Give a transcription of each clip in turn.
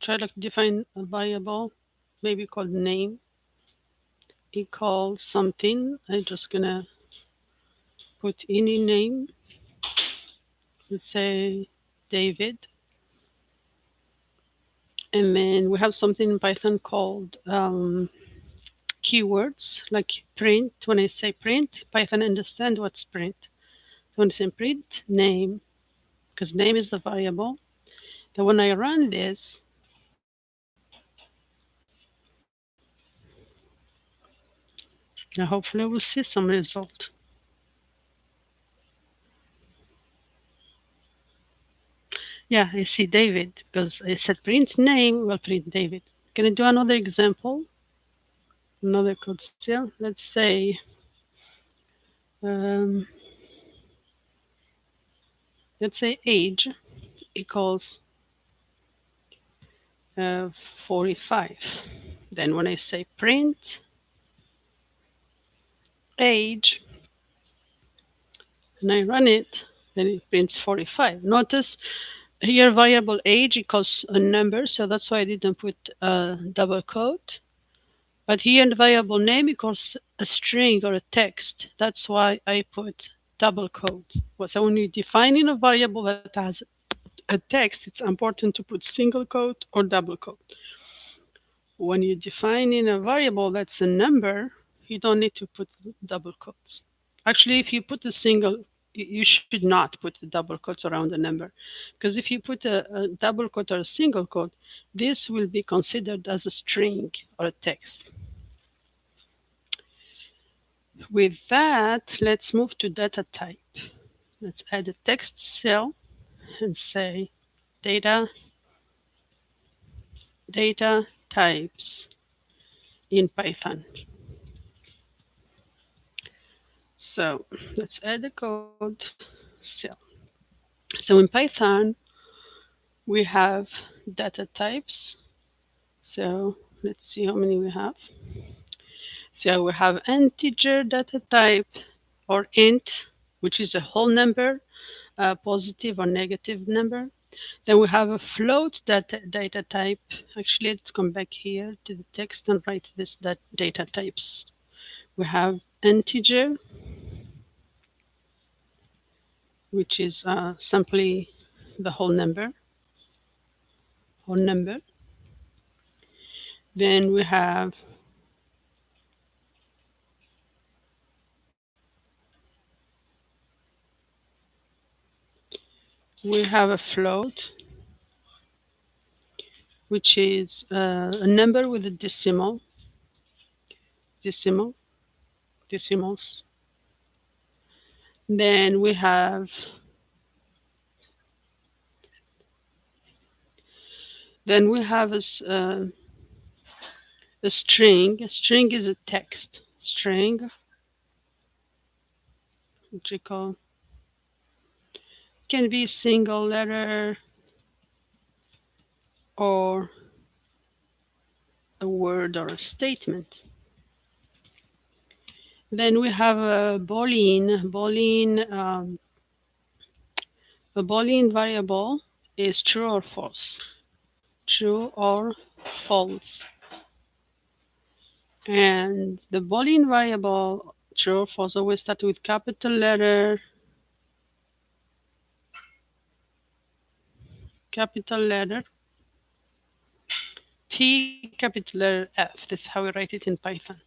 try to define a variable, maybe called name equals something. I'm just gonna put any name. Let's say David. And then we have something in Python called keywords, like print. When I say print, Python understands what's print. So when I say print name, because name is the variable, then when I run this, now hopefully we'll see some result. Yeah, I see David because I said print name, will print David. Can I do another example? Another code still. Um, let's say age equals uh, 45. Then when I say print age and I run it, then it prints 45. Notice here variable age equals a number, so that's why I didn't put a double quote. But here the variable name equals a string or a text. That's why I put double quote. So when you're defining a variable that has a text, it's important to put single quote or double quote. When you're defining a variable that's a number, you don't need to put double quotes. Actually, if you put a single, you should not put the double quotes around the number, because if you put a double quote or a single quote, this will be considered as a string or a text. With that, let's move to data type. Let's add a text cell and say data types in Python. So let's add the code cell. So in Python, we have data types. So let's see how many we have. So we have integer data type or int, which is a whole number, positive or negative number. Then we have a float data type. Actually, let's come back here to the text and write this data types. We have integer, which is simply the whole number. Then we have a float, which is a number with a decimals. Then we have a string. A string is a text string, which we call can be a single letter or a word or a statement. Then we have a boolean. A boolean variable is true or false. True or false. And the boolean variable, true or false, always start with capital letter, T, capital letter F. This is how we write it in Python.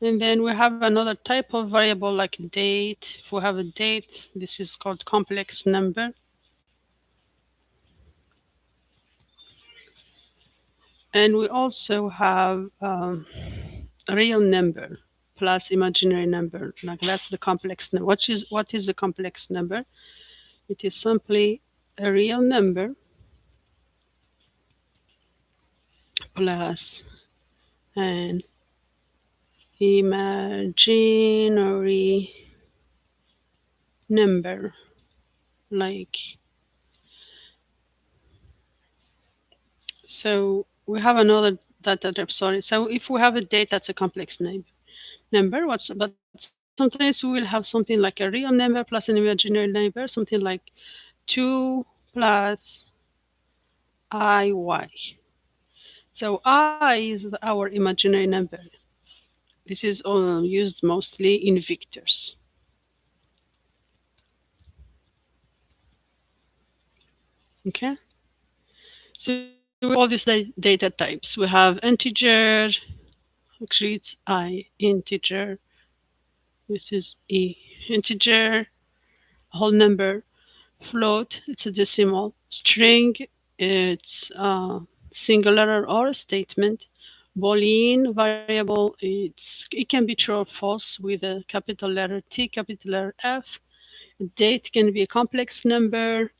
And then we have another type of variable like date. If we have a date, this is called complex number. And we also have a real number plus imaginary number. Like that's the complex number. What is the complex number? It is simply a real number plus an imaginary number, like so. We have another data type. Sorry. So if we have a date, that's a complex number. What's sometimes we will have something like a real number plus an imaginary number, something like 2 plus IY. So I is our imaginary number. This is used mostly in vectors. Okay. So all these data types, we have integer, actually it's I, integer, this is E, integer, whole number, float, it's a decimal, string, it's singular or a statement, boolean variable, it can be true or false with a capital letter T, capital letter F. Date can be a complex number,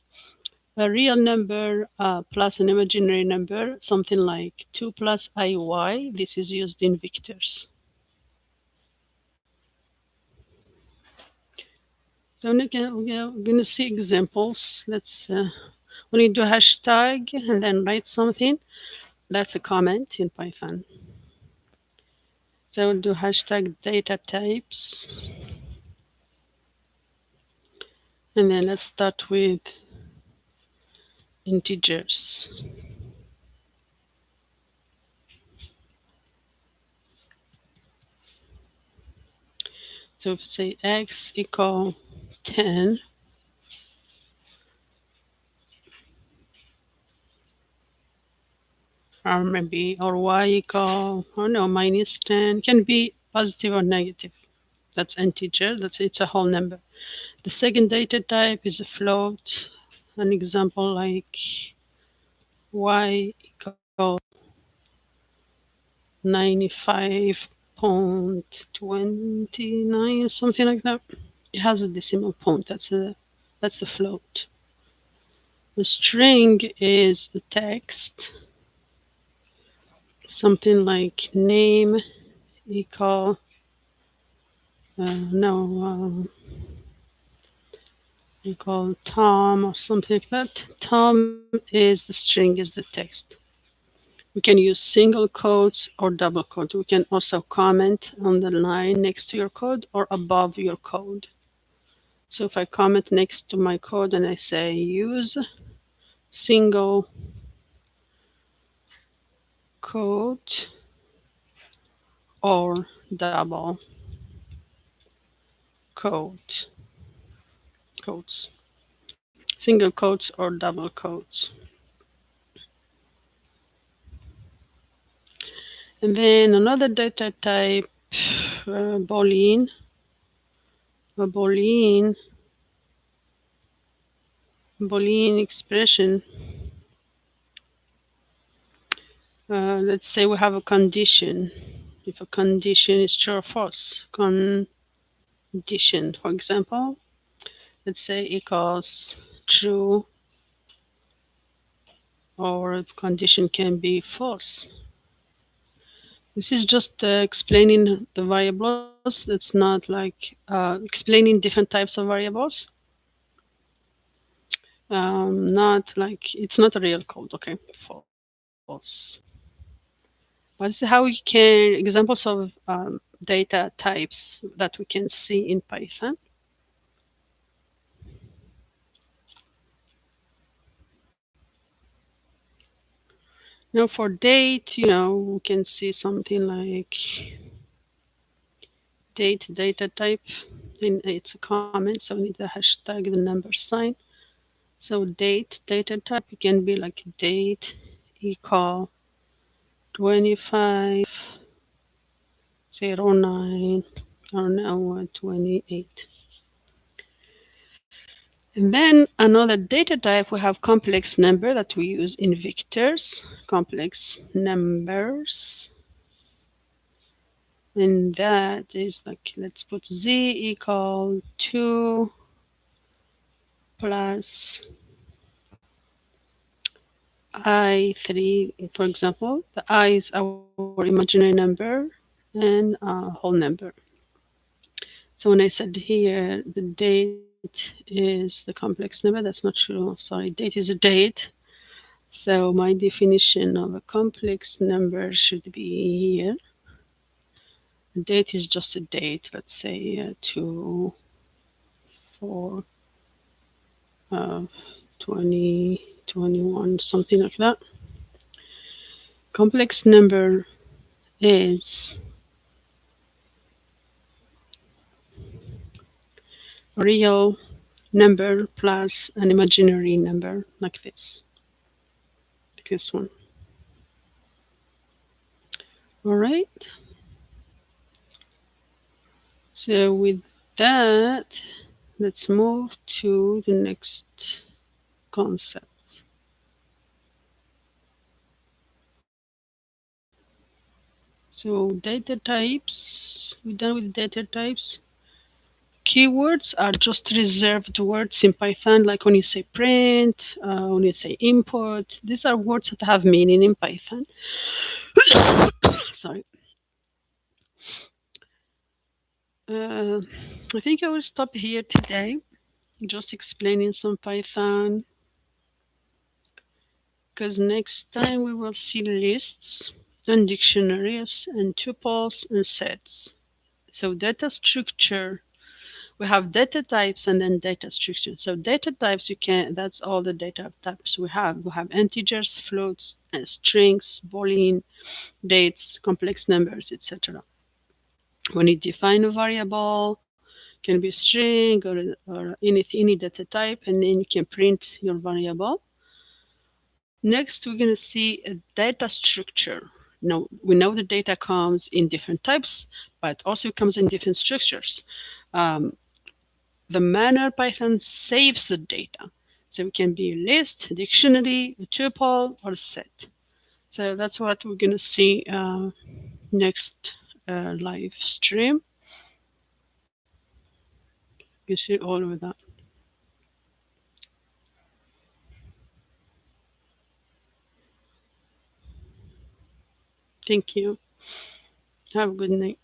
a real number plus an imaginary number, something like 2 plus IY. This is used in vectors. So we're going to see examples. Let's when you do hashtag and then write something, that's a comment in Python. So we'll do hashtag data types. And then let's start with integers. So if we say x equal 10, or maybe, or y equal, or no, minus 10, can be positive or negative. That's integer, it's a whole number. The second data type is a float. An example like y equal 95.29 or something like that. It has a decimal point. That's the float. The string is a text, something like name equal no equal Tom or something like that. Tom is the string, is the text. We can use single quotes or double quotes. We can also comment on the line next to your code or above your code. So if I comment next to my code and I say use single quote or double quote, quotes, single quotes or double quotes. And then another data type, Boolean. A Boolean expression. Let's say we have a condition. If a condition is true or false, condition, for example, let's say equals true, or condition can be false. This is just explaining the variables. It's not like explaining different types of variables. Not like, it's not a real code. Okay, false. But this is how we can, examples of data types that we can see in Python. Now for date, we can see something like date data type, and it's a comment, so we need the hashtag, the number sign. So date data type can be like date equal 2509 or now 28. And then another data type, we have complex number that we use in vectors, complex numbers. And that is like, let's put z equal 2 plus I3, for example. The I is our imaginary number and a whole number. So when I said here, the date is the complex number, that's not true. Sorry, date is a date. So my definition of a complex number should be here. Date is just a date. Let's say 2, 4, 20, 21, something like that. Complex number is real number plus an imaginary number, like this one. All right. So with that, let's move to the next concept. So data types, we're done with data types. Keywords are just reserved words in Python, like when you say print, when you say input. These are words that have meaning in Python. Sorry. Uh, I think I will stop here today, just explaining some Python, because next time we will see lists and dictionaries and tuples and sets. So data structure, we have data types and then data structure. So data types, that's all the data types we have. We have integers, floats, and strings, boolean, dates, complex numbers, etc. When you define a variable, can be a string or any data type, and then you can print your variable. Next, we're going to see a data structure. Now, we know the data comes in different types, but also comes in different structures. Um, the manner Python saves the data. So it can be a list, a dictionary, a tuple, or a set. So that's what we're going to see next live stream. You see all of that. Thank you. Have a good night.